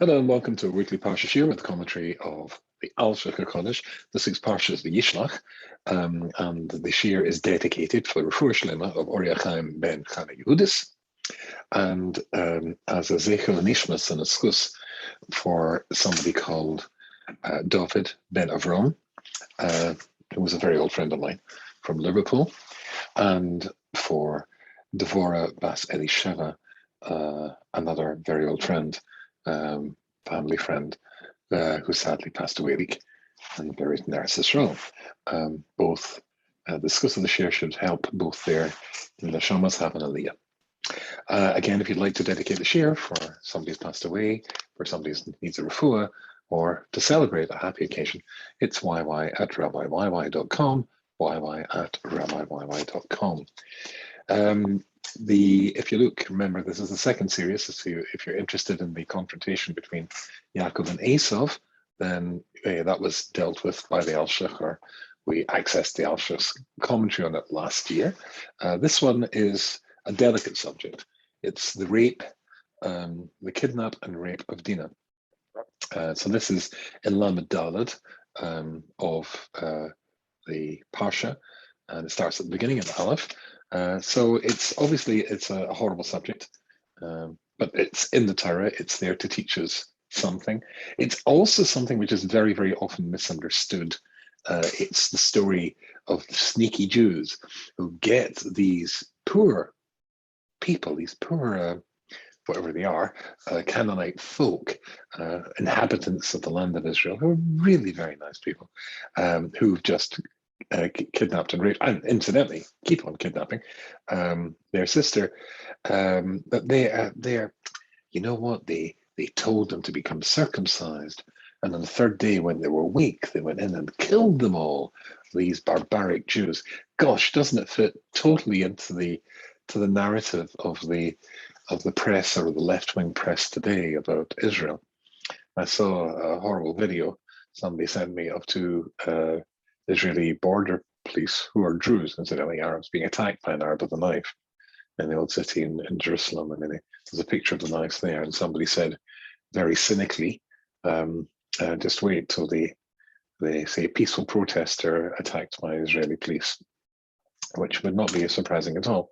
Hello and welcome to a weekly Parsha Shir with commentary of the Alshich Kodesh. This week's Parsha is Vayishlach, and the Shir is dedicated for the Refuah Shlema of Ori Chaim ben Chana Yehudis, and as a Zecher Nishmas and a Schus for somebody called David ben Avram, who was a very old friend of mine from Liverpool, and for Devorah Bas Elisheva, another very old friend. Family friend who sadly passed away and buried in Eretz Yisrael. Both the discuss of the share should help both their neshamas have an aliyah. Again, if you'd like to dedicate the share for somebody who's passed away, for somebody who needs a refuah, or to celebrate a happy occasion, it's yy@rabbiyyy.com, yy@rabbiyyy.com. If you look, remember this is the second series. So if you're interested in the confrontation between Yaakov and Esav, then that was dealt with by the Alshich, or we accessed the Alshich's commentary on it last year. This one is a delicate subject. It's the rape, the kidnap and rape of Dina. So this is in Lamed Daled of the Parsha, and it starts at the beginning of Aleph. So it's a horrible subject, but it's in the Torah. It's there to teach us something. It's also something which is very, very often misunderstood. It's the story of the sneaky Jews who get these poor people, these poor, whatever they are, Canaanite folk, inhabitants of the land of Israel, who are really very nice people, who've just kidnapped and raped, and incidentally keep on kidnapping their sister. But they're, you know what, they told them to become circumcised, and on the third day when they were weak, they went in and killed them all. These barbaric Jews. Gosh, doesn't it fit totally into the narrative of the press, or the left-wing press today, about Israel? I saw a horrible video somebody sent me of two Israeli border police who are Druze, incidentally Arabs, being attacked by an Arab with a knife in the old city in Jerusalem. And there's a picture of the knives there, and somebody said very cynically, just wait till they say a peaceful protester attacked by Israeli police, which would not be surprising at all.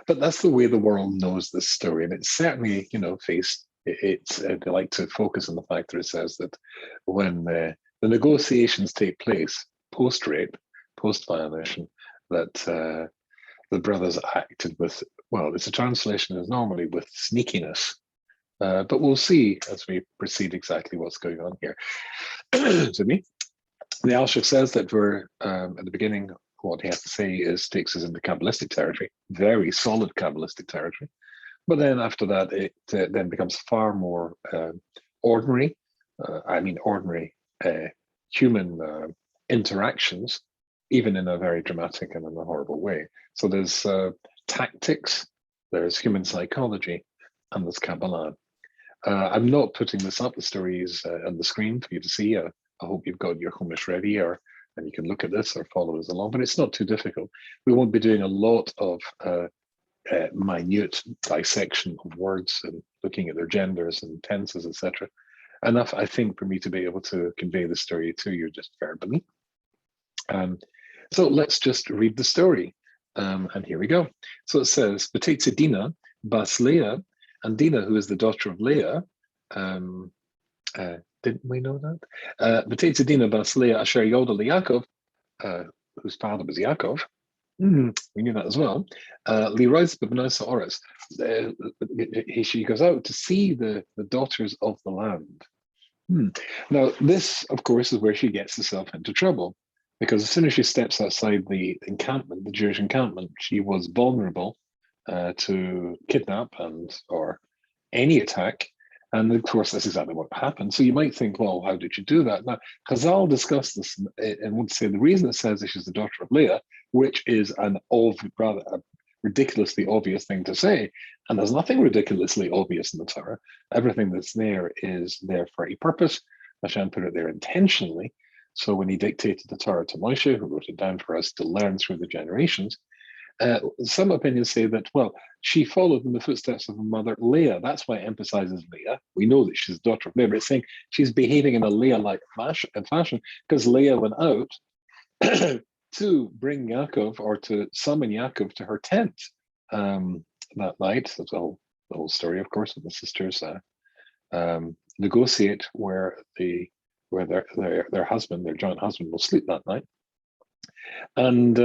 But that's the way the world knows this story, and it's certainly, they like to focus on the fact that it says that when the negotiations take place post-rape, post-violation, that the brothers acted with, well, it's a translation is normally with sneakiness, but we'll see as we proceed exactly what's going on here. To me, the Alshich says that we're at the beginning. What he has to say takes us into Kabbalistic territory, very solid Kabbalistic territory. But then after that, it then becomes far more ordinary. Ordinary human interactions, even in a very dramatic and in a horrible way. So there's tactics, there's human psychology, and there's Kabbalah. I'm not putting this up. The story is on the screen for you to see. I hope you've got your Chumash ready, and you can look at this or follow us along, but it's not too difficult. We won't be doing a lot of minute dissection of words and looking at their genders and tenses, etc. Enough, I think, for me to be able to convey the story to you just verbally. So let's just read the story, and here we go. So it says, "V'teitze Dina bas Leah," and Dina, who is the daughter of Leah, didn't we know that? V'teitze Dina bas Leah asher yoda leYaakov, whose father was Yaakov. We knew that as well. Lirois b'bnos ha'oretz. She goes out to see the daughters of the land. Now, this, of course, is where she gets herself into trouble, because as soon as she steps outside the encampment, the Jewish encampment, she was vulnerable to kidnap or any attack. And of course, that's exactly what happened. So you might think, well, how did you do that? Now, Chazal discussed this and would say the reason it says that she's the daughter of Leah, which is rather a ridiculously obvious thing to say, and there's nothing ridiculously obvious in the Torah. Everything that's there is there for a purpose. Hashem put it there intentionally. So when he dictated the Torah to Moshe, who wrote it down for us to learn through the generations, Some opinions say that, well, she followed in the footsteps of her mother, Leah. That's why it emphasizes Leah. We know that she's the daughter of Leah, but it's saying she's behaving in a Leah-like fashion because Leah went out to bring Yaakov, or to summon Yaakov to her tent that night. That's the whole story, of course, of the sisters negotiate where their husband, their joint husband, will sleep that night, and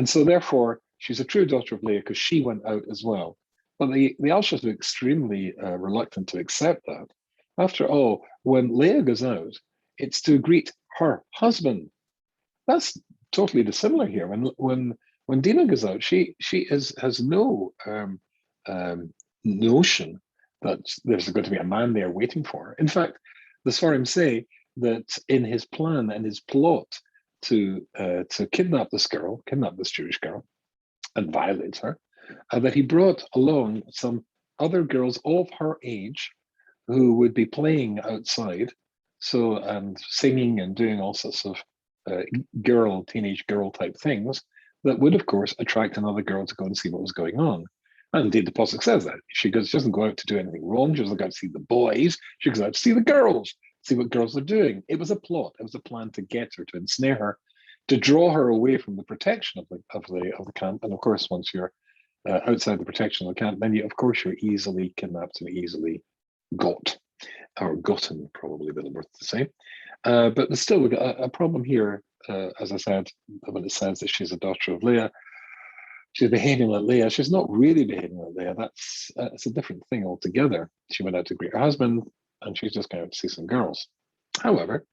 so therefore she's a true daughter of Leah because she went out as well. But the Alshich are extremely reluctant to accept that. After all, when Leah goes out, it's to greet her husband. That's totally dissimilar here. When Dina goes out, she has no notion that there's going to be a man there waiting for her. In fact, the Sfarim say that in his plan and his plot to kidnap this Jewish girl, and violate her, that he brought along some other girls of her age who would be playing outside, and singing and doing all sorts of teenage girl type things that would, of course, attract another girl to go and see what was going on. And indeed, the Pasuk says that. She doesn't go out to do anything wrong. She doesn't go out to see the boys. She goes out to see the girls, see what girls are doing. It was a plot. It was a plan to get her, to ensnare her, to draw her away from the protection of the camp. And of course, once you're outside the protection of the camp, then you're easily kidnapped and easily got, or gotten, probably a bit worth to say. But there's still a problem here, as I said, when it says that she's a daughter of Leah. She's behaving like Leah. She's not really behaving like Leah. That's a different thing altogether. She went out to greet her husband, and she's just going out to see some girls. However,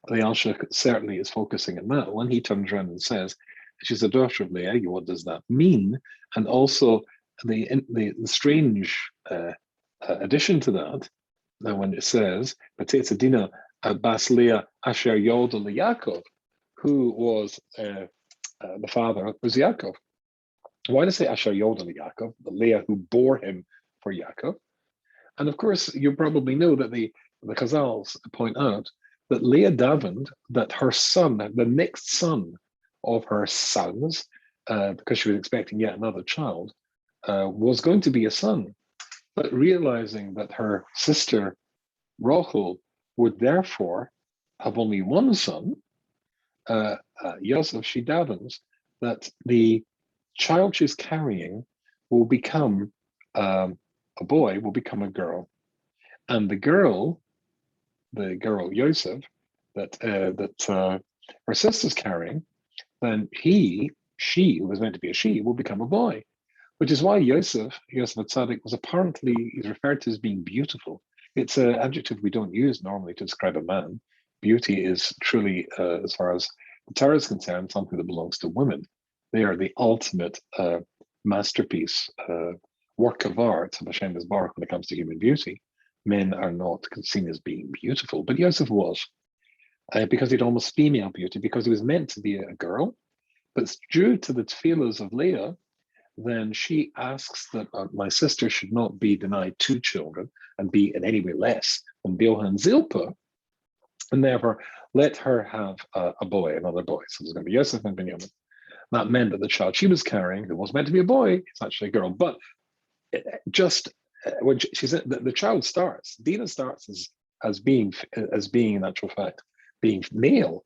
the Alshich certainly is focusing on that. When he turns around and says, she's a daughter of Leah, what does that mean? And also the strange addition to that, now when it says, Dina Bas Leah Asher Yodel Yaakov, who was the father was Yaakov. Why does it say Asher Yodel Yaakov, the Leah who bore him for Yaakov? And of course, you probably know that the Chazals point out that Leah davened that her son, the next son of her sons, because she was expecting yet another child, was going to be a son. But realizing that her sister Rachel would therefore have only one son, Yosef, she davens that the child she's carrying will become a boy, will become a girl, and the girl Yosef that her sister's carrying, then she who was meant to be a she, will become a boy, which is why Yosef Atzadik was apparently is referred to as being beautiful. It's an adjective we don't use normally to describe a man. Beauty is truly, as far as the Torah is concerned, something that belongs to women. They are the ultimate masterpiece, work of art of Hashem's Baruch when it comes to human beauty. Men are not seen as being beautiful, but Yosef was, because he'd almost female beauty, because he was meant to be a girl, but due to the tefillas of Leah, then she asks that my sister should not be denied two children and be in any way less than Bilhah and Zilpah, and therefore let her have a boy, another boy. So there's going to be Yosef and Binyamin. That meant that the child she was carrying, who was meant to be a boy, it's actually a girl. But just when she's the child starts, Dina starts as being in actual fact being male.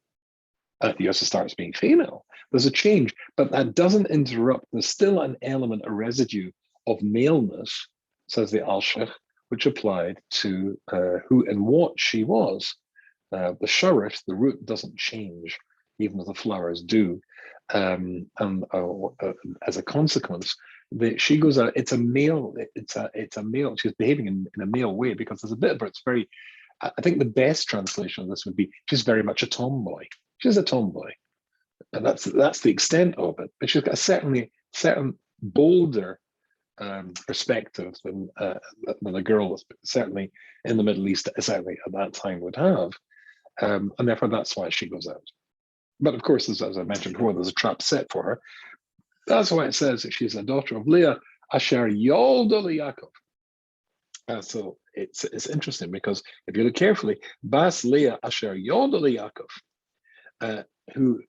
Yosef starts being female. There's a change, but that doesn't interrupt. There's still an element, a residue of maleness, says the Alshich, which applied to who and what she was. The sharif, the root, doesn't change, even as the flowers do. And as a consequence, she goes out. It's a male. It's a male. She's behaving in a male way because there's a bit, but it's very. I think the best translation of this would be she's very much a tomboy. She's a tomboy, and that's the extent of it. But she's got a certain bolder perspective than a girl, certainly in the Middle East, certainly at that time would have, and therefore that's why she goes out. But of course, as I mentioned before, there's a trap set for her. That's why it says that she's a daughter of Leah, Asher Yolda Yaakov. So it's interesting because if you look carefully, Bas Leah Asher Yolda Yaakov, who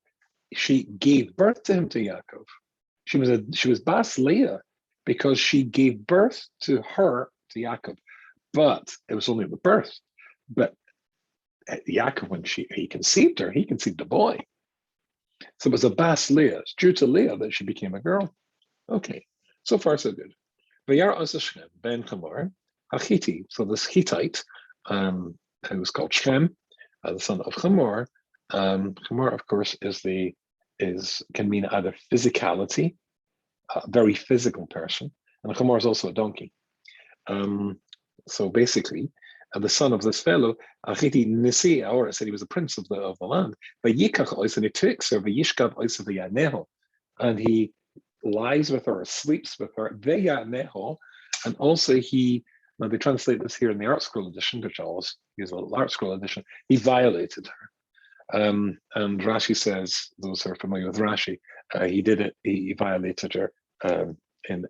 she gave birth to him to Yaakov. She was Bas Leah because she gave birth to to Yaakov, but it was only the birth. But Yaakov, when he conceived her, he conceived a boy. So it was a Bas Leah. It's due to Leah that she became a girl. Okay, so far so good. Vayar Shechem ben Chamor Hachiti. So this Hittite, who was called Shem, the son of Chamor. Chamor, of course, can mean either physicality, a very physical person, and Chamor is also a donkey. So basically, the son of this fellow, Achiti Nisi, or said he was a prince of the land. Vayikach ois, and he takes her, Vayishkav ois of the Yaneho, and he lies with her or sleeps with her, Veyaneho, and also now they translate this here in the Art Scroll edition, which I always use a little Art Scroll edition, he violated her. And Rashi says, those who are familiar with Rashi, he violated her in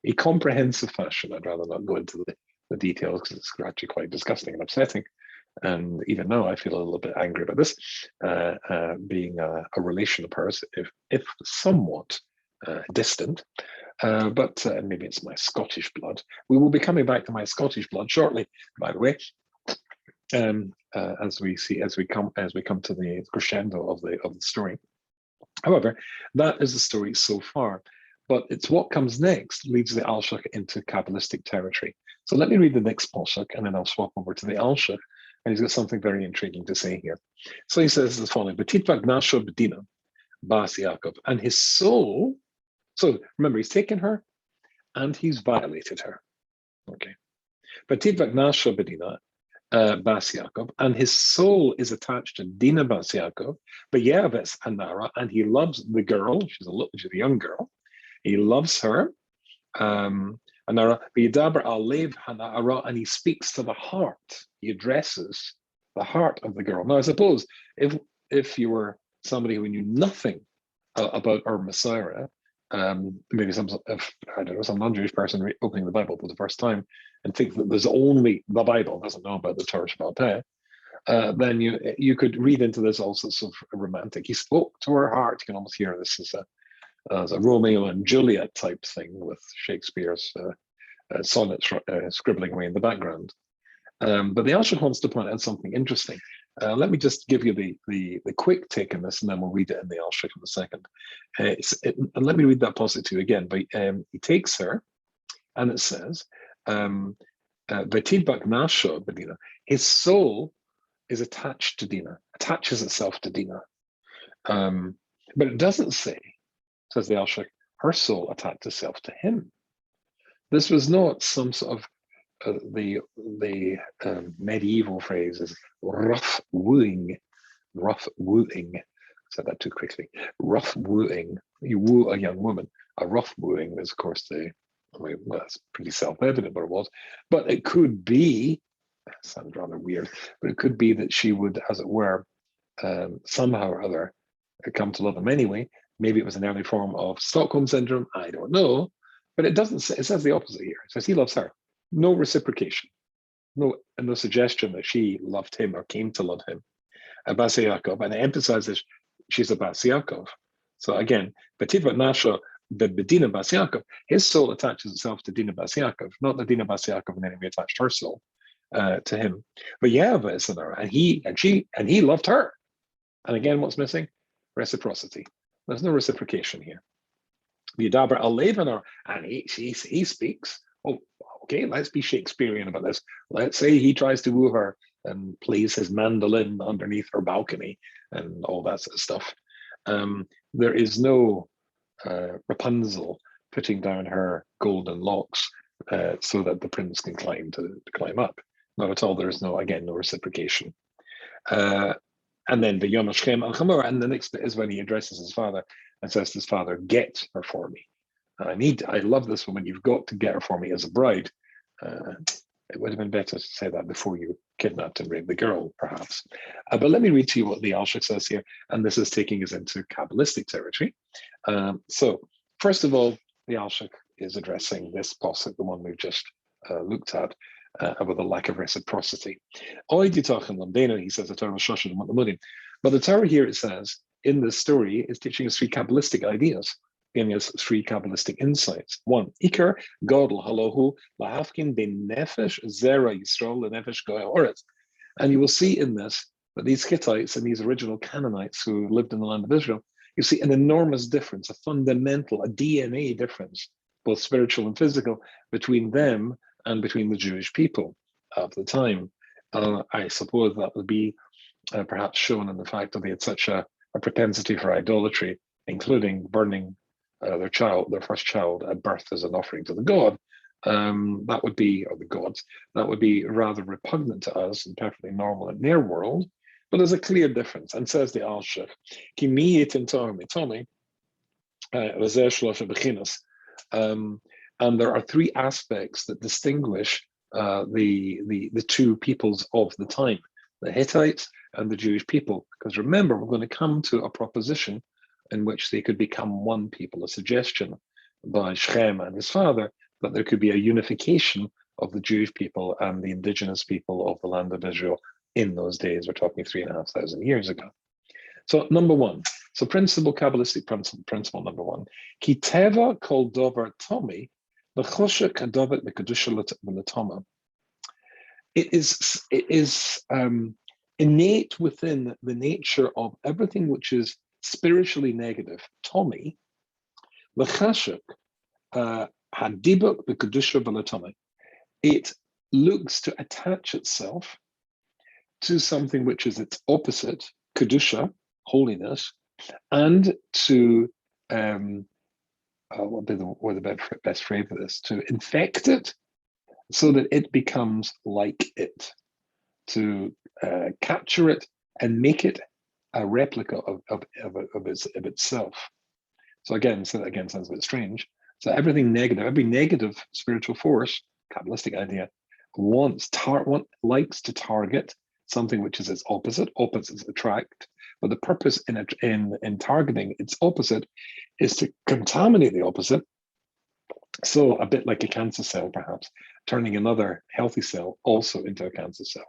a comprehensive fashion. I'd rather not go into the details because it's actually quite disgusting and upsetting. And even now, I feel a little bit angry about this, being a relation of hers, if somewhat distant. But maybe it's my Scottish blood. We will be coming back to my Scottish blood shortly, by the way. As we come to the crescendo of the story. However, that is the story so far. But it's what comes next leads the Alshich into Kabbalistic territory. So let me read the next Pasuk, and then I'll swap over to the Alshich, and he's got something very intriguing to say here. So he says as following: "V'titvak nasho b'Dina, bas Yaakov," and his soul. So remember, he's taken her, and he's violated her. Okay. "V'titvak nasho b'Dina, bas Yaakov," and his soul is attached to Dina bas Yaakov, but Yaves Anara, and he loves the girl. She's a young girl. He loves her. And he speaks to the heart. He addresses the heart of the girl. Now, I suppose if you were somebody who knew nothing about our Messiah, maybe some non-Jewish person opening the Bible for the first time and think that there's only the Bible, doesn't know about the Torah Sheba'al Peh, then you could read into this all sorts of romantic. He spoke to her heart. You can almost hear this as a Romeo and Juliet type thing with Shakespeare's sonnets scribbling away in the background. But the Alshich wants to point out something interesting. Let me just give you the quick take on this, and then we'll read it in the Alshich in a second. And let me read that passage to you again. But he takes her, and it says, "V'tidbak nasho b'Dina." His soul is attached to Dina, attaches itself to Dina. But it doesn't say, says the Alshich, her soul attached itself to him. This was not some sort of the medieval phrase is rough wooing. Rough wooing. I said that too quickly. Rough wooing. You woo a young woman. A rough wooing is, of course, it's pretty self-evident what it was. But it could be, it sounds rather weird, but it could be that she would, as it were, somehow or other come to love him anyway. Maybe it was an early form of Stockholm syndrome. I don't know. But it doesn't say, it says the opposite here. It says he loves her. No reciprocation. No suggestion that she loved him or came to love him. Bas Yaakov, and it emphasizes she's a Bas Yaakov. So again, B'tidvat Nasha, the Dina Bas Yaakov, his soul attaches itself to Dina Bas Yaakov, not that Dina Bas Yaakov in any way attached her soul to him. But Yahweh is in her, and he loved her. And again, what's missing? Reciprocity. There's no reciprocation here. Yudaber Alevanar, and he speaks. Oh, okay, let's be Shakespearean about this. Let's say he tries to woo her and plays his mandolin underneath her balcony and all that sort of stuff. There is no Rapunzel putting down her golden locks so that the prince can climb up. Not at all. There is no reciprocation. And then the Yom Shechem al Chamor, and the next bit is when he addresses his father and says to his father, "Get her for me. I love this woman. You've got to get her for me as a bride." It would have been better to say that before you kidnapped and raped the girl, perhaps. But let me read to you what the Alshich says here, and this is taking us into Kabbalistic territory. So, first of all, the Alshich is addressing this pasuk, the one we've just looked at, about the lack of reciprocity. He says the Torah was but the Torah here, it says, in this story, is teaching us three Kabbalistic ideas. giving us three Kabbalistic insights. One, Iker Godel Halohu Lahafkin Ben Nefesh Zera Yisrael Lenefesh Goya Oretz. And you will see in this that these Hittites and these original Canaanites who lived in the land of Israel, you see an enormous difference, a fundamental, a DNA difference, both spiritual and physical, between them and between the Jewish people of the time. I suppose that would be perhaps shown in the fact that they had such a propensity for idolatry, including burning their first child at birth as an offering to the god. That would be, or the gods, that would be rather repugnant to us and perfectly normal in their world. But there's a clear difference, and says the Alshich, and there are three aspects that distinguish the two peoples of the time, the Hittites and the Jewish people. Because remember, we're going to come to a proposition in which they could become one people, a suggestion by Shem and his father that there could be a unification of the Jewish people and the indigenous people of the land of Israel in those days. We're talking 3,500 years ago. So number one, so Kabbalistic principle number one, Ki teva kol dover tomi, l'choshek adovet l'kedusha l'toma. It is innate within the nature of everything which is spiritually negative, tomi, l'chashek hadibuk l'kedusha l'toma. It looks to attach itself to something which is its opposite, kedusha, holiness, and to what would be the best phrase for this? To infect it, so that it becomes like it, to capture it and make it a replica of itself. So again, sounds a bit strange. So everything negative, every negative spiritual force, Kabbalistic idea, likes to target something which is its opposite. Opposites attract, but the purpose in targeting its opposite is to contaminate the opposite. So a bit like a cancer cell, perhaps, turning another healthy cell also into a cancer cell.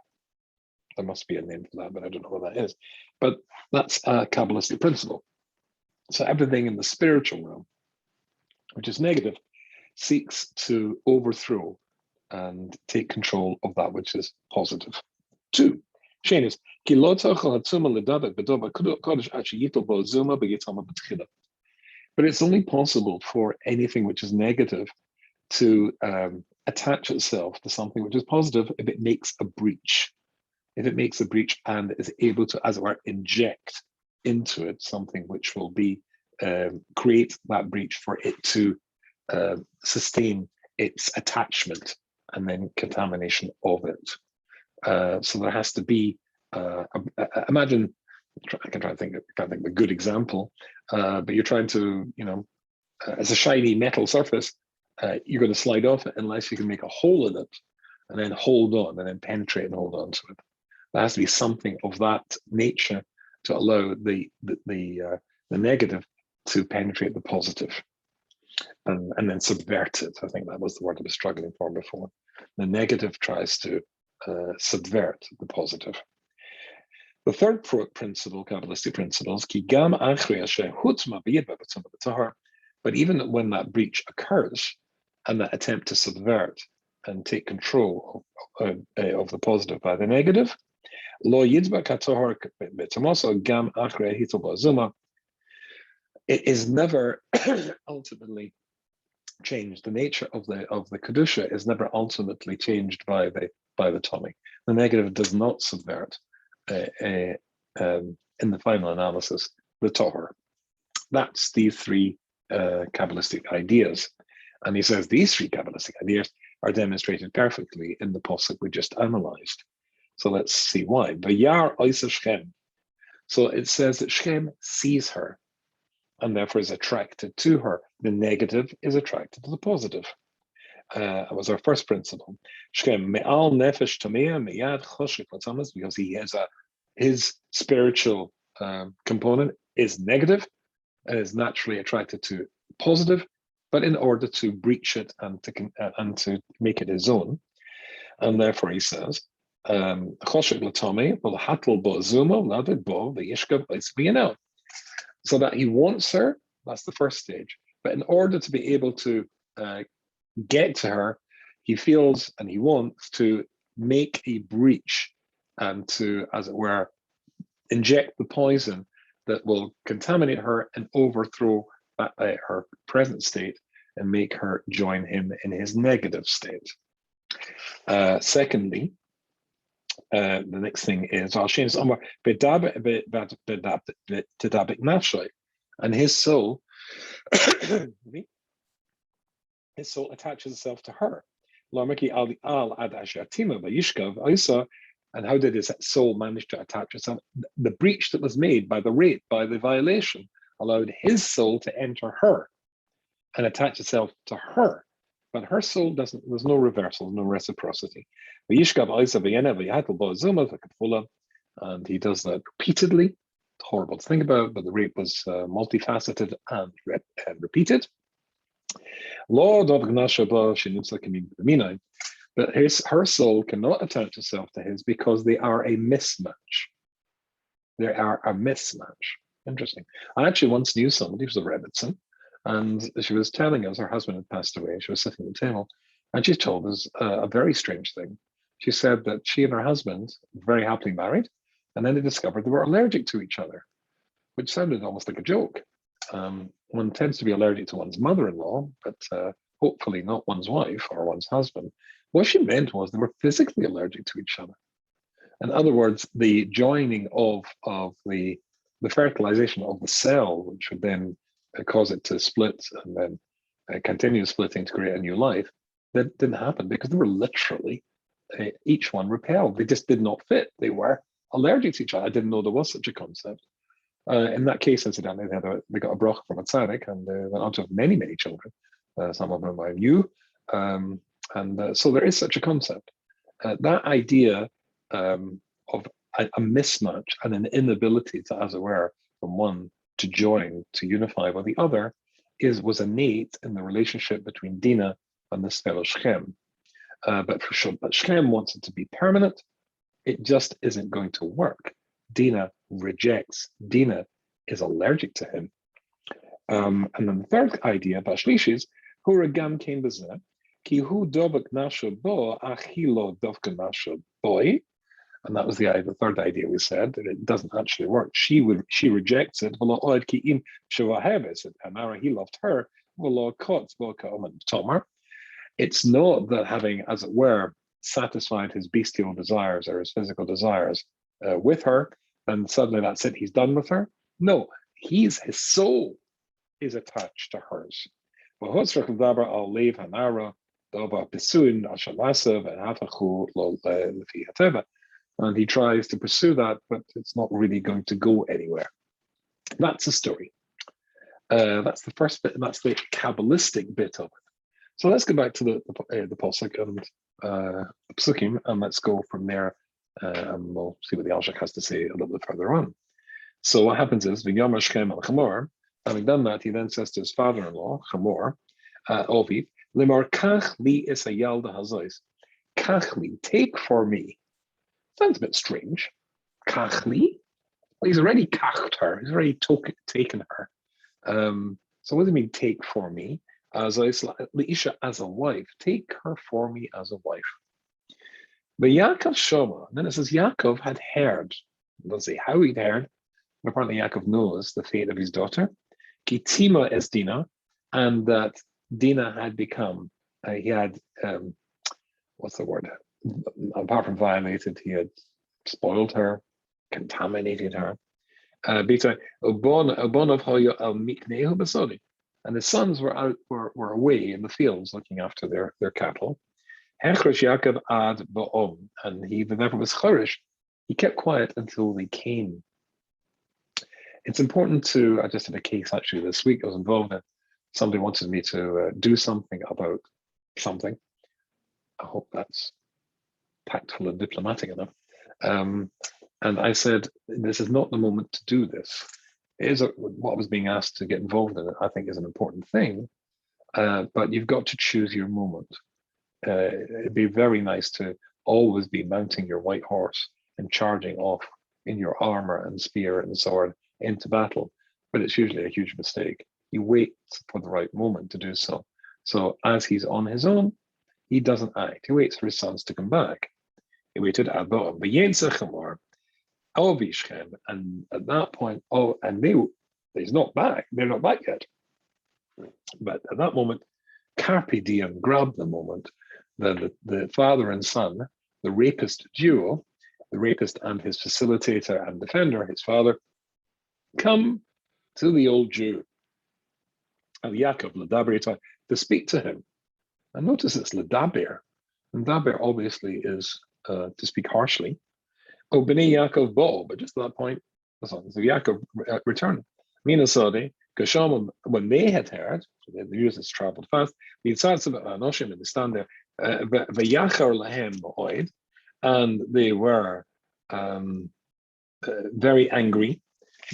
There must be a name for that, but I don't know what that is. But that's a Kabbalistic principle. So everything in the spiritual realm, which is negative, seeks to overthrow and take control of that which is positive. Two, Shanis, but it's only possible for anything which is negative to attach itself to something which is positive if it makes a breach. If it makes a breach and is able to, as it were, inject into it something which will be create that breach for it to sustain its attachment and then contamination of it. So there has to be, imagine, I can try to think of a good example, but you're trying to, as a shiny metal surface, you're going to slide off it unless you can make a hole in it and then hold on and then penetrate and hold on to it. There has to be something of that nature to allow the negative to penetrate the positive and then subvert it. I think that was the word I was struggling for before. The negative tries to subvert the positive. The third principle, Kabbalistic principles, but even when that breach occurs and that attempt to subvert and take control of the positive by the negative, it is never ultimately changed. The nature of the kedusha is never ultimately changed by the Tommy. The negative does not subvert in the final analysis the Tohar. That's these three Kabbalistic ideas. And he says these three Kabbalistic ideas are demonstrated perfectly in the posuk we just analyzed. So let's see why. Vayar oisa Shem. So it says that Shem sees her and therefore is attracted to her. The negative is attracted to the positive. That was our first principle. Shem me'al nefesh tamea meyad choshek l'tamas, because he has his spiritual component is negative and is naturally attracted to positive, but in order to breach it and to make it his own, and therefore he says, choshek l'tamei v'l'hatl bo zuma v'ladid bo v'yishkav v'yisbiyanav. So that he wants her, that's the first stage. But in order to be able to get to her, he feels and he wants to make a breach and to, as it were, inject the poison that will contaminate her and overthrow her present state and make her join him in his negative state. Secondly, the next thing is and his soul attaches itself to her. And how did his soul manage to attach itself? The breach that was made by the rape, by the violation, allowed his soul to enter her and attach itself to her. But her soul doesn't, there's no reversal, no reciprocity. And he does that repeatedly. It's horrible to think about, but the rape was multifaceted and repeated. But her soul cannot attach itself to his because they are a mismatch. They are a mismatch. Interesting. I actually once knew somebody who was a Rebbitzin, and she was telling us her husband had passed away. She was sitting at the table, and she told us a very strange thing. She said that she and her husband were very happily married, and then they discovered they were allergic to each other, which sounded almost like a joke. One tends to be allergic to one's mother-in-law, but hopefully not one's wife or one's husband. What she meant was they were physically allergic to each other. In other words, the joining of the fertilization of the cell, which would then cause it to split and then continue splitting to create a new life, that didn't happen because they were literally each one repelled. They just did not fit. They were allergic to each other. I didn't know there was such a concept. In that case, incidentally, they got a bracha from a tzaddik and they went on to have many, many children. Some of them I knew. So there is such a concept. That idea of a mismatch and an inability to, as it were, from one to join, to unify with the other, was innate in the relationship between Dina and this fellow Shem. But Shem wants it to be permanent. It just isn't going to work. Dina rejects. Dina is allergic to him. And then the third idea, Bashlish, is Huragam came bezeh, ki hu dobak nasho bo, achilo dovka nasho boy. And that was the third idea we said, that it doesn't actually work. She rejects it. He loved her. It's not that having, as it were, satisfied his bestial desires or his physical desires with her, and suddenly that's it, he's done with her. No, his soul is attached to hers. And he tries to pursue that, but it's not really going to go anywhere. That's the story. That's the first bit, and that's the Kabbalistic bit of it. So let's go back to the Pasuk and the Psukim, and let's go from there, and we'll see what the Alshich has to say a little bit further on. So what happens is, V'yomer Shechem al Chamor, having done that, he then says to his father-in-law, Chamor, Oviv, Limor kach li is a yalda hazois. Kach li, take for me. Sounds a bit strange. Kachli? Well, he's already kacht her. He's already taken her. So what does it mean, take for me? As a wife. Take her for me as a wife. But Yaakov Shoma, and then it says Yaakov had heard. It doesn't say how he'd heard. But apparently Yaakov knows the fate of his daughter. Kitima es Dina, and that Dina had become, he had, what's the word? Apart from violated, he had spoiled her, contaminated her. And the sons were away in the fields looking after their cattle. And he never was chorish. He kept quiet until they came. It's important to, I just had a case actually this week I was involved in. Somebody wanted me to do something about something. I hope that's tactful and diplomatic enough. And I said, this is not the moment to do this. It is what I was being asked to get involved in, I think, is an important thing, but you've got to choose your moment. It'd be very nice to always be mounting your white horse and charging off in your armor and spear and sword into battle, but it's usually a huge mistake. He waits for the right moment to do so. So as he's on his own, he doesn't act. He waits for his sons to come back. He waited and at that point, he's not back. They're not back yet. But at that moment, Carpe Diem grabbed the moment. The father and son, the rapist duo, the rapist and his facilitator and defender, his father, come to the old Jew, Yaakov Ladabir, to speak to him. And notice it's Ladabir. And Dabir obviously is to speak harshly. Oh, B'nai Yaakov bo, but just at that point, the sons of Yaakov returned. Mina Sadi, Kasham, when they had heard, so the news has traveled fast, the Yitzhak of Anoshim, and they stand there, Vayachar Lahem Oid, and they were very angry,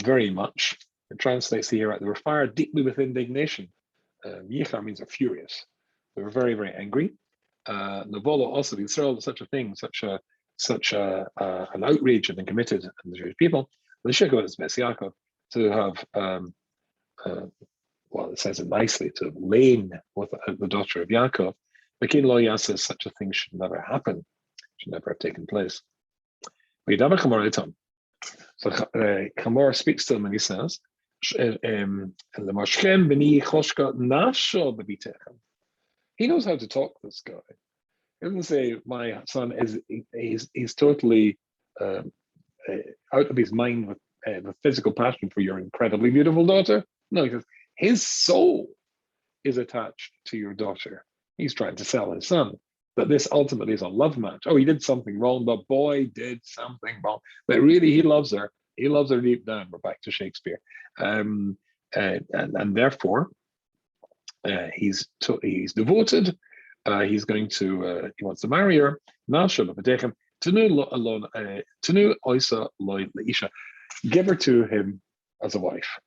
very much. It translates here, they were fired deeply with indignation. Yichar means are furious. They were very, very angry. Navolo also Israel, such a thing, such an outrage had been committed on the Jewish people. The Shekov is Yaakov to have, well, it says it nicely, to have lain with the daughter of Yaakov. Mekin lo yasa, such a thing should never happen, should never have taken place. So Chamor speaks to him and he says, he knows how to talk, this guy. He doesn't say, my son he's totally out of his mind with the physical passion for your incredibly beautiful daughter. No, he says, his soul is attached to your daughter. He's trying to sell his son. That this ultimately is a love match. Oh, he did something wrong. The boy did something wrong. But really, he loves her. He loves her deep down. We're back to Shakespeare. And therefore, he's devoted. He's going to, he wants to marry her. Give her to him as a wife.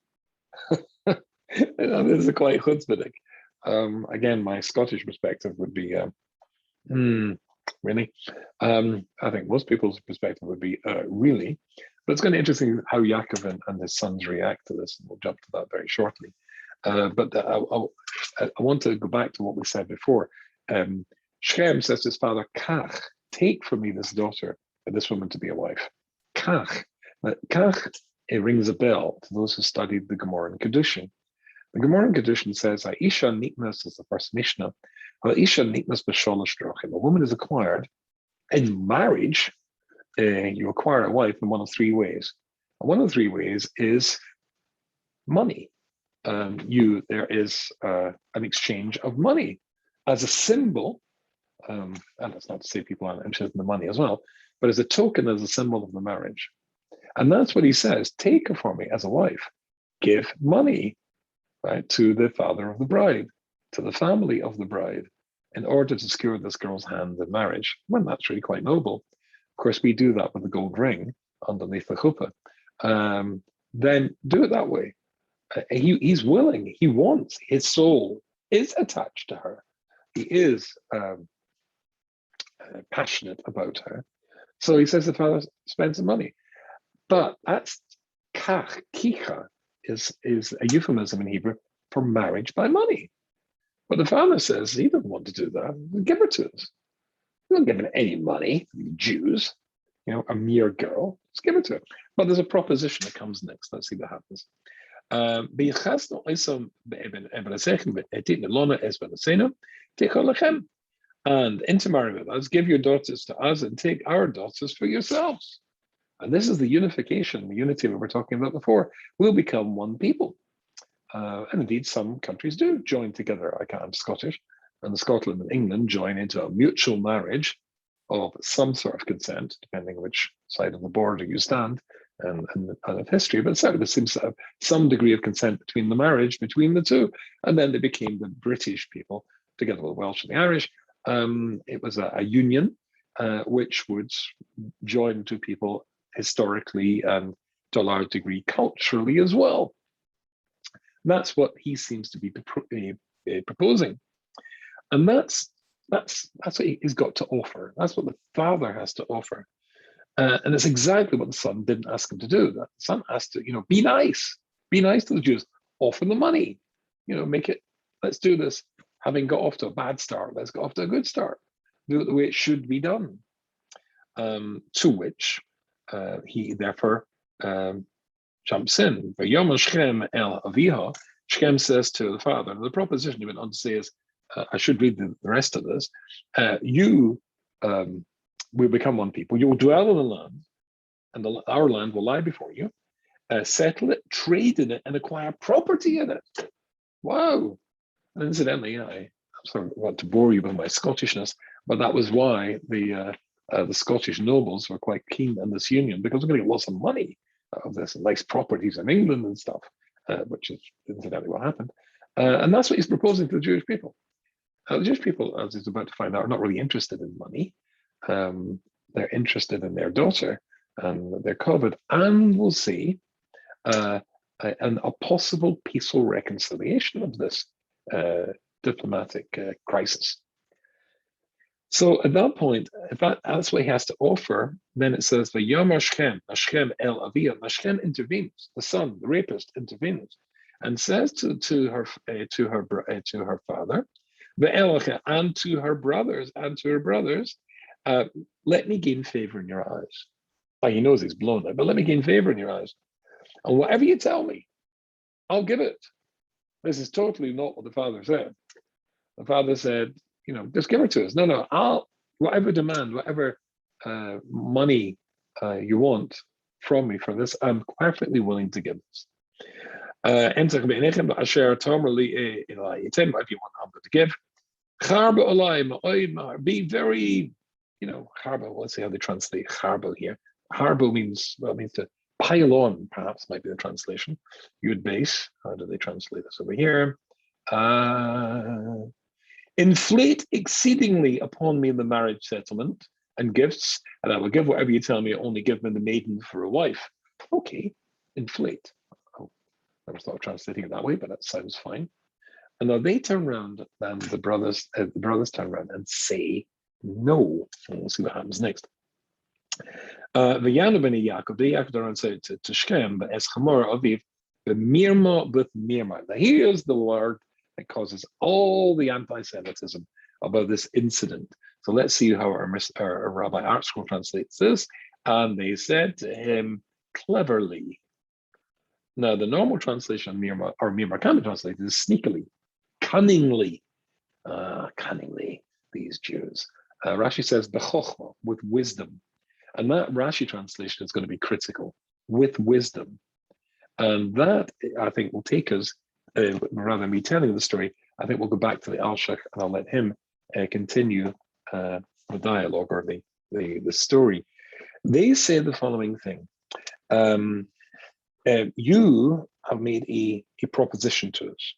This is quite chutzpahdik. Again, my Scottish perspective would be, really? I think most people's perspective would be, really? But it's kind of interesting how Yaakov and his sons react to this, and we'll jump to that very shortly. But I want to go back to what we said before. Shem says to his father, Kach, take from me this daughter, this woman to be a wife. Kach. Kach, it rings a bell to those who studied the Gemara and Kedushin. The Gemara and Kedushin says, Aisha Niknas is the first Mishnah. Aisha Niknas b'sholosh drochim. A woman is acquired in marriage. You acquire a wife in one of three ways. And one of the three ways is money. There is an exchange of money as a symbol, and that's not to say people aren't interested in the money as well, but as a token, as a symbol of the marriage. And that's what he says, take her for me as a wife, give money, right, to the father of the bride, to the family of the bride, in order to secure this girl's hand in marriage. Well, that's really quite noble. Of course, we do that with the gold ring underneath the chuppah. Then do it that way. He's willing, he wants, his soul is attached to her. He is passionate about her. So he says the father spends some money. But that's kach, kicha, is a euphemism in Hebrew for marriage by money. But the father says he doesn't want to do that. Give her to us. We don't give her any money, Jews, a mere girl. Just give it to her. But there's a proposition that comes next. Let's see what happens. And intermarry with us, give your daughters to us, and take our daughters for yourselves. And this is the unification, the unity we were talking about before. We'll become one people. And indeed, some countries do join together. I'm Scottish, and Scotland and England join into a mutual marriage of some sort of consent, depending on which side of the border you stand and of history. But certainly there seems to have some degree of consent between the marriage between the two. And then they became the British people, together with the Welsh and the Irish. It was a union which would join two people historically and to a large degree culturally as well. That's what he seems to be proposing. And that's what he's got to offer. That's what the father has to offer. And it's exactly what the son didn't ask him to do. The son asked to, be nice. Be nice to the Jews. Offer the money. make it, let's do this. Having got off to a bad start, let's get off to a good start. Do it the way it should be done. To which he therefore jumps in. Shechem el Aviha, Shechem says to the father, and the proposition he went on to say is, I should read the rest of this. You will become one people. You will dwell in the land, and our land will lie before you. Settle it, trade in it, and acquire property in it. Wow. And incidentally, I sort of want to bore you with my Scottishness, but that was why the Scottish nobles were quite keen on this union, because we're going to get lots of money out of this, and nice properties in England and stuff, which is incidentally what happened. And that's what he's proposing to the Jewish people. The Jewish people, as he's about to find out, are not really interested in money. They're interested in their daughter and their covet, and we'll see a possible peaceful reconciliation of this diplomatic crisis. So at that point, if that's what he has to offer, then it says, "Vayamar Shechem, Shechem el Aviyah." Shechem intervenes. The son, the rapist, intervenes and says to her father, "Ve'elacha," and to her brothers, let me gain favor in your eyes. He knows he's blown it, but let me gain favor in your eyes. And whatever you tell me, I'll give it. This is totally not what the father said. The father said, just give it to us. No, I'll, whatever demand, whatever money you want from me for this, I'm perfectly willing to give this. If you want, I'm going to give. Be very, harbo, let's see how they translate harbo here. Harbo means to pile on, perhaps might be the translation. Yud base, how do they translate this over here? Inflate exceedingly upon me the marriage settlement and gifts, and I will give whatever you tell me, only give me the maiden for a wife. Okay, inflate. I never thought of translating it that way, but that sounds fine. And now they turn around, and the brothers turn around and say no. And we'll see what happens next. V'yanu b'nei Yaakov, they Yaakov turn and say to Shechem, but es chamor aviv, b'mirma with mirma. Now here's the word that causes all the anti-Semitism about this incident. So let's see how our Rabbi Artschool translates this. And they said to him, cleverly. Now the normal translation, mirma, or mirma can be translated is sneakily, cunningly. Cunningly, these Jews. Rashi says, b'chochma, with wisdom. And that Rashi translation is going to be critical, with wisdom. And that, I think, will take us, rather than me telling the story, I think we'll go back to the Alshich, and I'll let him continue the dialogue or the story. They say the following thing. You have made a proposition to us,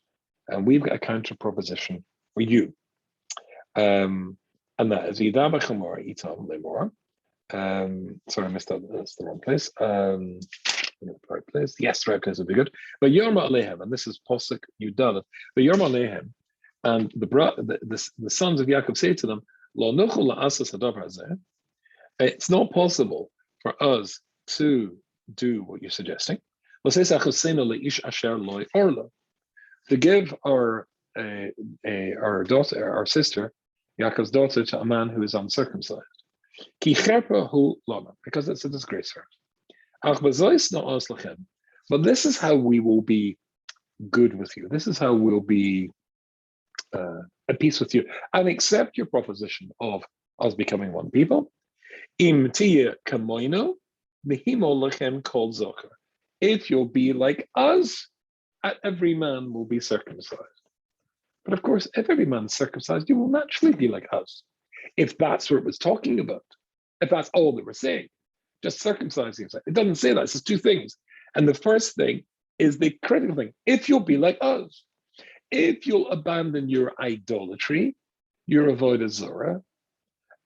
and we've got a counter proposition for you. And that is Idaba Chamor Itam Lemor. Sorry, I missed that. That's the wrong place. Right place. Yes, right place would be good. But Yorma Alehem, and this is Posuk Yudalef. But Yorma Alehem, and the sons of Yaakov say to them, Lo nuchul la'asas hadavar hazeh. It's not possible for us to do what you're suggesting. To give our daughter, our sister, Yaakov's daughter, to a man who is uncircumcised. Because it's a disgrace for us. But this is how we will be good with you. This is how we'll be at peace with you and accept your proposition of us becoming one people. If you'll be like us, every man will be circumcised. But of course, if every man's circumcised, you will naturally be like us. If that's what it was talking about, if that's all they were saying, just circumcising yourself. It doesn't say that, it says two things. And the first thing is the critical thing. If you'll be like us, if you'll abandon your idolatry, your avodah zarah,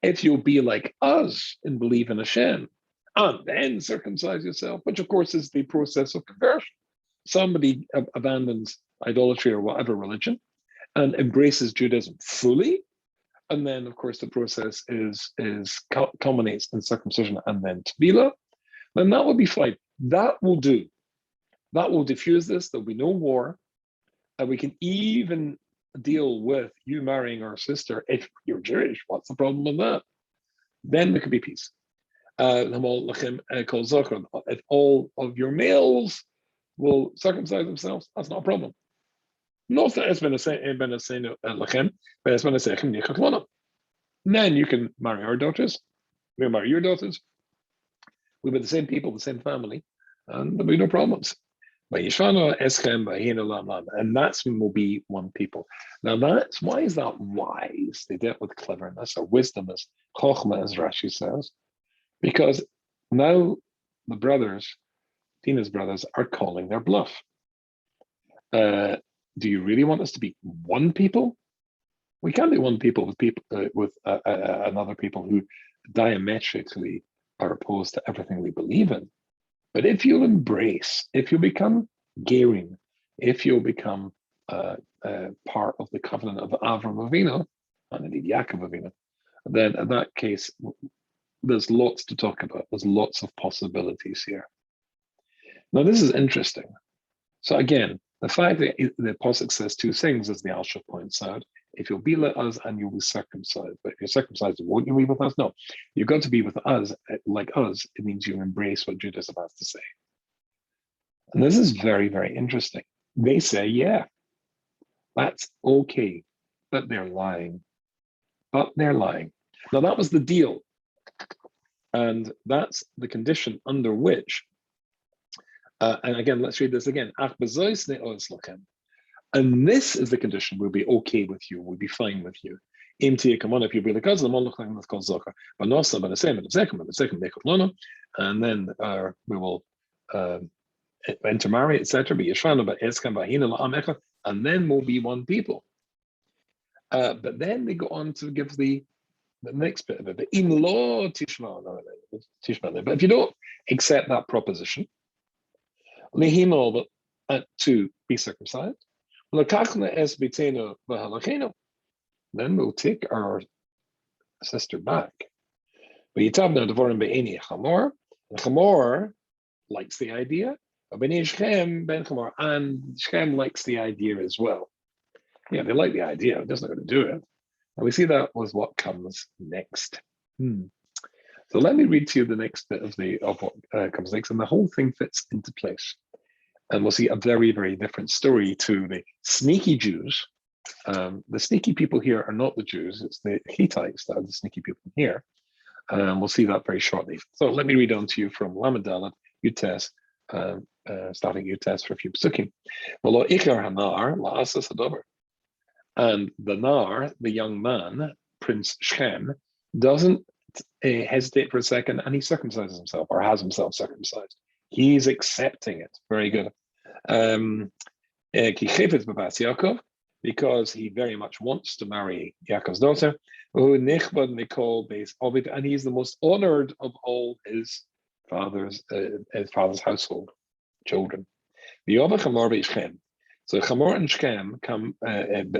if you'll be like us and believe in Hashem, and then circumcise yourself, which of course is the process of conversion. Somebody abandons idolatry or whatever religion and embraces Judaism fully, and then of course the process culminates in circumcision and then tevilah, then that will be fine. That will do. That will diffuse this. There'll be no war. And we can even deal with you marrying our sister if you're Jewish. What's the problem with that? Then there could be peace. If all of your males will circumcise themselves, that's not a problem. Not that it's been a lechem, but it's been a sechem nichach. Then you can marry our daughters, we'll marry your daughters. We'll be the same people, the same family, and there'll be no problems. And that's when we'll be one people. Now that's why is that wise? They dealt with cleverness or wisdom as chokhmah, as Rashi says, because now the brothers, Dina's brothers, are calling their bluff. Do you really want us to be one people? We can't be one people with another people who diametrically are opposed to everything we believe in. But if you'll embrace, if you become gerim, if you'll become part of the covenant of Avram Avinu, and indeed Yaakov Avinu, then in that case, there's lots to talk about. There's lots of possibilities here. Now, this is interesting. So again, the fact that the Pasuk says two things, as the Alshich points out, if you'll be like us and you'll be circumcised. But if you're circumcised, won't you be with us? No. You've got to be with us, like us. It means you embrace what Judaism has to say. And this is very, very interesting. They say, yeah, that's okay, but they're lying. But they're lying. Now, that was the deal. And that's the condition under which, and again, let's read this again. And this is the condition we'll be okay with you, we'll be fine with you. If you be the cousin, that's called Zohar. And then we will intermarry, etc. And then we'll be one people. But then they go on to give the next bit of it. But if you don't accept that proposition, to be circumcised, then we'll take our sister back. And Chamor likes the idea, and Shem likes the idea as well. Yeah, they like the idea, they're just not going to do it. And we see that was what comes next. So let me read to you the next bit of what comes next, and the whole thing fits into place. And we'll see a very, very different story to the sneaky Jews. The sneaky people here are not the Jews, it's the Hittites that are the sneaky people here. We'll see that very shortly. So let me read on to you from Lamed Dalet, Yutes, starting Yutes for a few psukim. And the Nar, the young man, Prince Shem, doesn't hesitate for a second, and he circumcises himself, or has himself circumcised. He's accepting it. Very good. Because he very much wants to marry Yaakov's daughter, and he's the most honored of all his father's household children. So Chamor and Shechem come,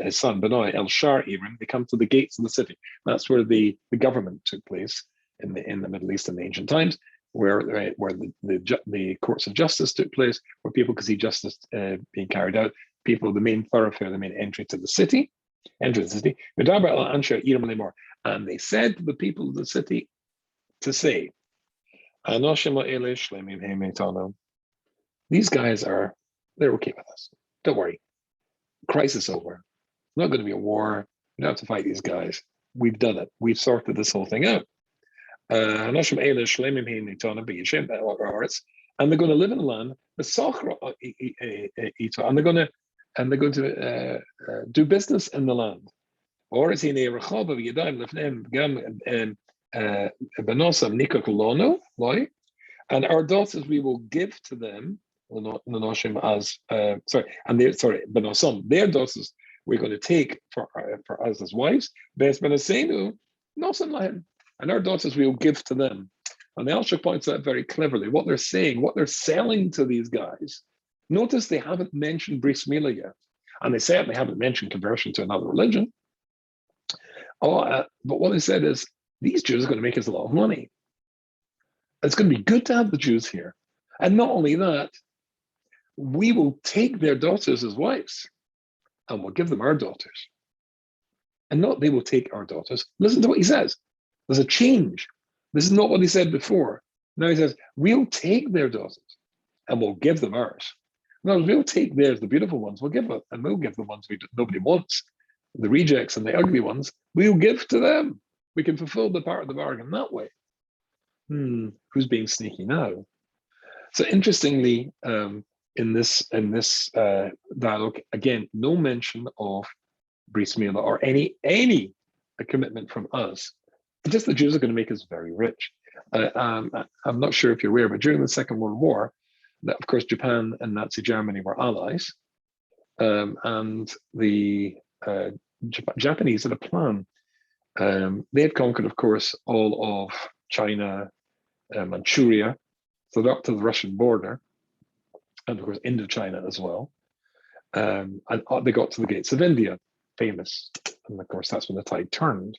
his son Benoi El Shar Ibrim, they come to the gates of the city. That's where the government took place in the Middle East in the ancient times, where the courts of justice took place, where people could see justice being carried out. People, the main thoroughfare, the main entry to the city, And they said to the people of the city to say, these guys they're okay with us. Don't worry. Crisis over. Not going to be a war. We don't have to fight these guys. We've done it. We've sorted this whole thing out. And they're going to live in the land, and they're going to do business in the land. And our daughters we will give to them their daughters we're going to take for us as wives. And our daughters we will give to them. And the Alshich points out very cleverly what they're saying, what they're selling to these guys. Notice they haven't mentioned bris milah yet, and they certainly haven't mentioned conversion to another religion. But what they said is, these Jews are going to make us a lot of money. It's going to be good to have the Jews here. And not only that, we will take their daughters as wives. and we'll give them our daughters. And not they will take our daughters. Listen to what he says. There's a change. This is not what he said before. Now he says, we'll take their daughters and we'll give them ours. No, we'll take theirs, the beautiful ones, we'll give them, and we'll give the ones nobody wants, the rejects and the ugly ones, we'll give to them. We can fulfill the part of the bargain that way. Who's being sneaky now? So interestingly, in this dialogue, again, no mention of bris milah or any commitment from us. Just the Jews are going to make us very rich. I'm not sure if you're aware, but during the Second World War, that of course Japan and Nazi Germany were allies, and the Japanese had a plan. They had conquered, of course, all of China, Manchuria, so up to the Russian border, and of course Indochina as well. And they got to the gates of India, famous, and of course that's when the tide turned.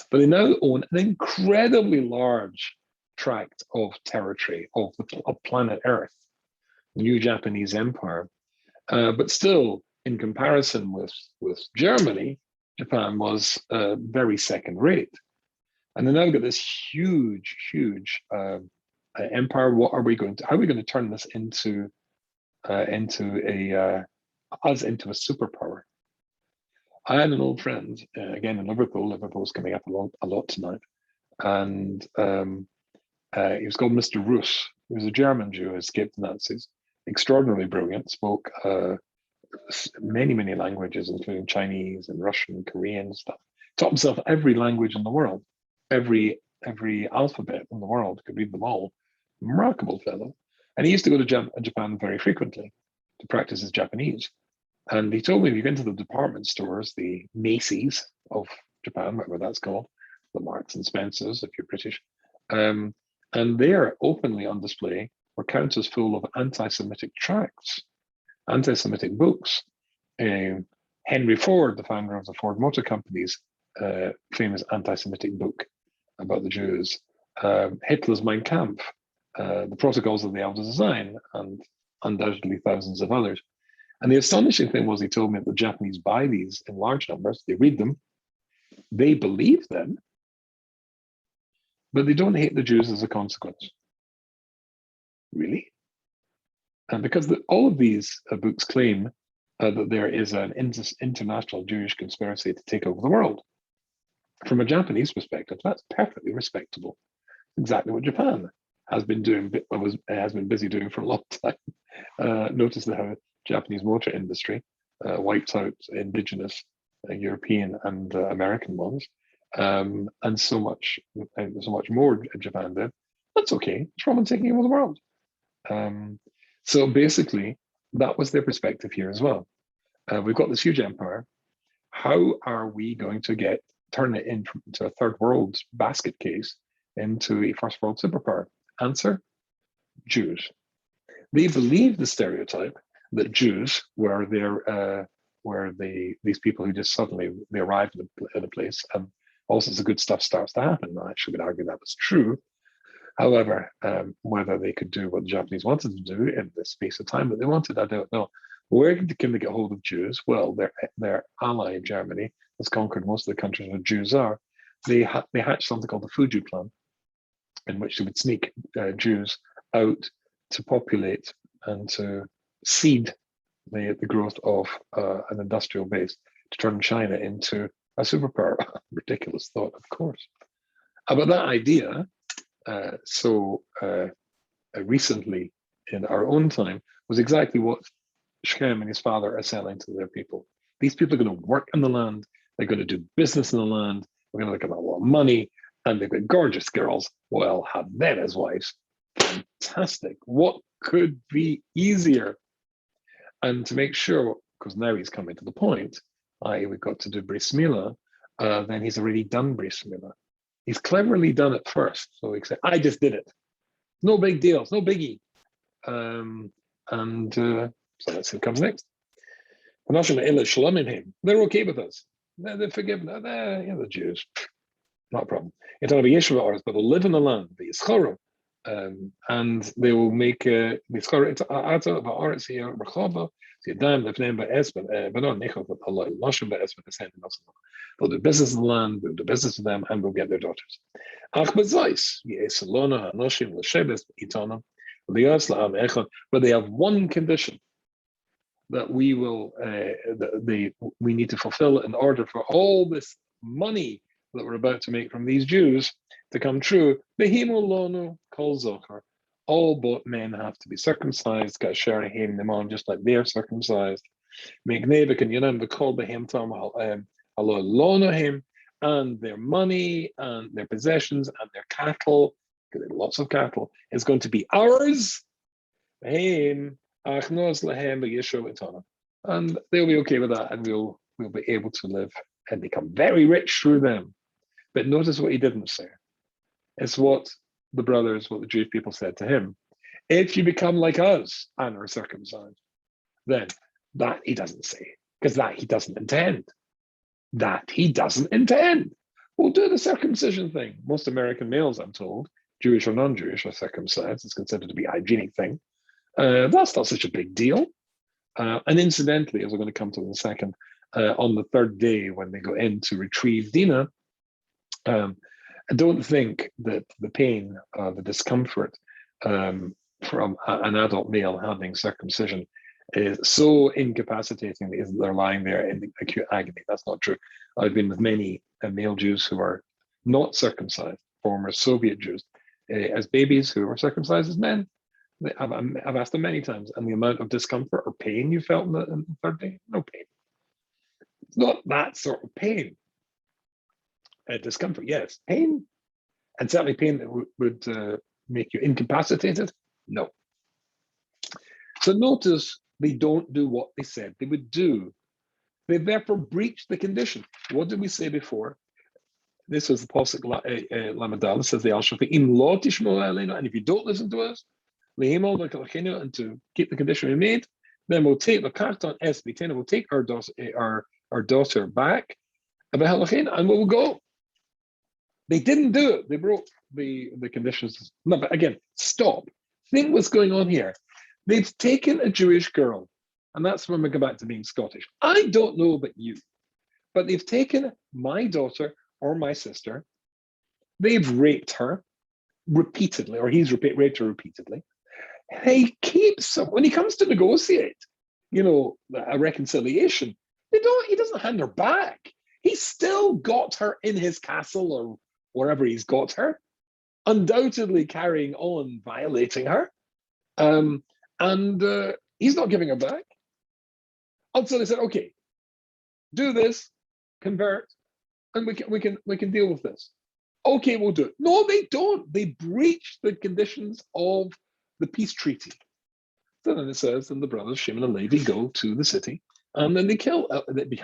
But they now own an incredibly large tract of territory of planet Earth, new Japanese empire. But still, in comparison with Germany, Japan was very second rate. And they now got this huge empire. How are we going to turn this into a superpower? I had an old friend, again in Liverpool. Liverpool's coming up a lot tonight. And he was called Mr. Roos. He was a German Jew who escaped the Nazis. Extraordinarily brilliant, spoke many languages, including Chinese and Russian, Korean and stuff. Taught himself every language in the world, every alphabet in the world, could read them all. Remarkable fellow. And he used to go to Japan very frequently to practice his Japanese. And he told me, if you go into the department stores, the Macy's of Japan, whatever that's called, the Marks and Spencers, if you're British, and they're openly on display were counters full of anti-Semitic tracts, anti-Semitic books. Henry Ford, the founder of the Ford Motor Company's famous anti-Semitic book about the Jews, Hitler's Mein Kampf, the Protocols of the Elder Design, and undoubtedly thousands of others. And the astonishing thing was, he told me that the Japanese buy these in large numbers, they read them, they believe them, but they don't hate the Jews as a consequence. Really? And because all of these books claim that there is an international Jewish conspiracy to take over the world. From a Japanese perspective, that's perfectly respectable. Exactly what Japan has been doing, has been busy doing for a long time. Notice how Japanese motor industry wiped out indigenous European and American ones, and so much more Japan did. That's okay. It's from taking over the world. So basically, that was their perspective here as well. We've got this huge empire. How are we going to turn it into a third world basket case into a first world superpower? Answer: Jews. They believe the stereotype that Jews were these people who just suddenly they arrived in a place and all sorts of good stuff starts to happen. I actually would argue that was true. However, whether they could do what the Japanese wanted to do in the space of time that they wanted, I don't know. Where can they get hold of Jews? Well, their ally Germany has conquered most of the countries where Jews are. They hatched something called the Fuju Plan, in which they would sneak Jews out to populate and to seed the growth of an industrial base to turn China into a superpower. Ridiculous thought, of course. But that idea, recently in our own time, was exactly what Shem and his father are selling to their people. These people are going to work in the land, they're going to do business in the land, we're going to get a lot of money, and they've got gorgeous girls. Well, have them as wives. Fantastic. What could be easier? And to make sure, because now he's coming to the point, we've got to do bris milah, then he's already done bris milah. He's cleverly done it first. So he said, I just did it. No big deal, it's no biggie. So that's what comes next. They're okay with us. They're forgiven. They're the Jews. Not a problem. But they'll live in the land. and they will make they'll do business in the land, we'll do business with them, and we'll get their daughters. But they have one condition that we will we need to fulfill in order for all this money that we're about to make from these Jews to come true. All both men have to be circumcised, just like they're circumcised. And their money and their possessions and their cattle, because they have lots of cattle, is going to be ours. And they'll be okay with that, and we'll be able to live and become very rich through them. But notice what he didn't say. It's what the Jewish people said to him. If you become like us and are circumcised, then that he doesn't say, because that he doesn't intend. That he doesn't intend. We'll do the circumcision thing. Most American males, I'm told, Jewish or non-Jewish, are circumcised. It's considered to be a hygienic thing. That's not such a big deal. And incidentally, as we're going to come to in a second, on the third day when they go in to retrieve Dina, I don't think that the pain, the discomfort from an adult male having circumcision is so incapacitating that they're lying there in acute agony. That's not true. I've been with many male Jews who are not circumcised, former Soviet Jews, as babies who were circumcised as men. I've asked them many times, and the amount of discomfort or pain you felt in the third day, no pain. It's not that sort of pain. Discomfort, yes. Pain, and certainly pain that would make you incapacitated, no. So notice they don't do what they said they would do. They therefore breached the condition. What did we say before? This was the Pasuk Lamadal. It says the Alshich, and if you don't listen to us, and to keep the condition we made, then we'll take the karton esbiten, we'll take our daughter back, and we'll go. They didn't do it. They broke the conditions. No, but again, stop. Think what's going on here. They've taken a Jewish girl, and that's when we go back to being Scottish. I don't know about you, but they've taken my daughter or my sister. They've raped her repeatedly, or he's raped her repeatedly. He keeps, when he comes to negotiate, a reconciliation, he doesn't hand her back. He's still got her in his castle or wherever he's got her, undoubtedly carrying on violating her. And he's not giving her back. Until they said, okay, do this, convert, and we can deal with this. Okay, we'll do it. No, they don't. They breach the conditions of the peace treaty. So then it says, and the brothers Shimon and Levi go to the city, and then they kill. And they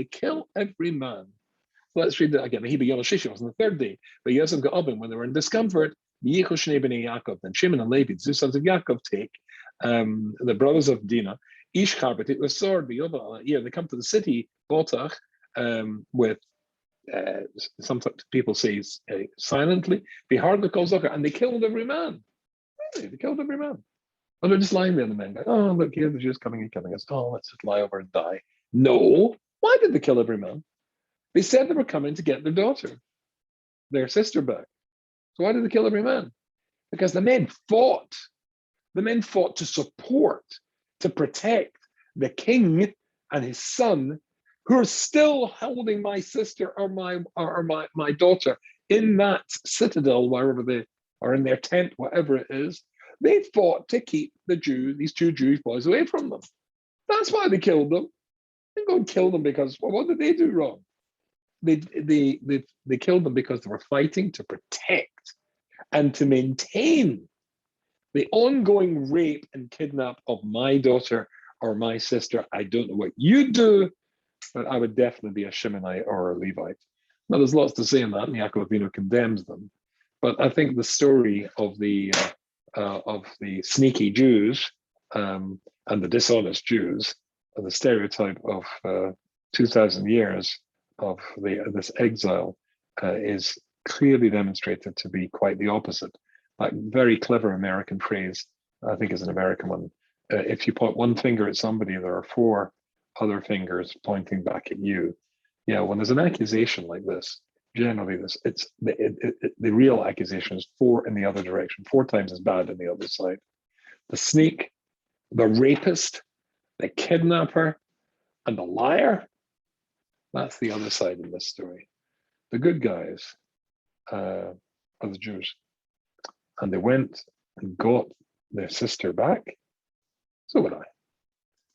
kill every man. So let's read that again. He began Alshich on the third day, but Yosef got up, and when they were in discomfort, then Shimon and Levi, the two sons of Yaakov, take the brothers of Dina, Ish Charbet, with sword. They come to the city, Botach, with some people say silently, and they killed every man. Really, they killed every man. And they're just lying there, and the men go, oh, look, here the Jews coming and killing us. Oh, let's just lie over and die. No. Why did they kill every man? They said they were coming to get their daughter, their sister back. So why did they kill every man? Because the men fought. The men fought to support, to protect the king and his son, who are still holding my sister or my daughter in that citadel, wherever they are, in their tent, whatever it is. They fought to keep these two Jewish boys away from them. That's why they killed them. They didn't go and kill them because, well, what did they do wrong? They killed them because they were fighting to protect and to maintain the ongoing rape and kidnap of my daughter or my sister. I don't know what you do, but I would definitely be a Shimonite or a Levite. Now, there's lots to say in that, and Yaakov Avinu condemns them. But I think the story of the sneaky Jews and the dishonest Jews, and the stereotype of 2,000 years of this exile is clearly demonstrated to be quite the opposite. That very clever American phrase, I think is an American one. If you point one finger at somebody, there are four other fingers pointing back at you. Yeah, when there's an accusation like this, generally the real accusation is four in the other direction, four times as bad in the other side. The sneak, the rapist, the kidnapper, and the liar. That's the other side in this story. The good guys are the Jews. And they went and got their sister back. So would I.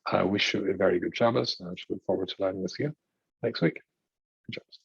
I wish you a very good Shabbos, and I look forward to learning with you next week. Good Shabbos.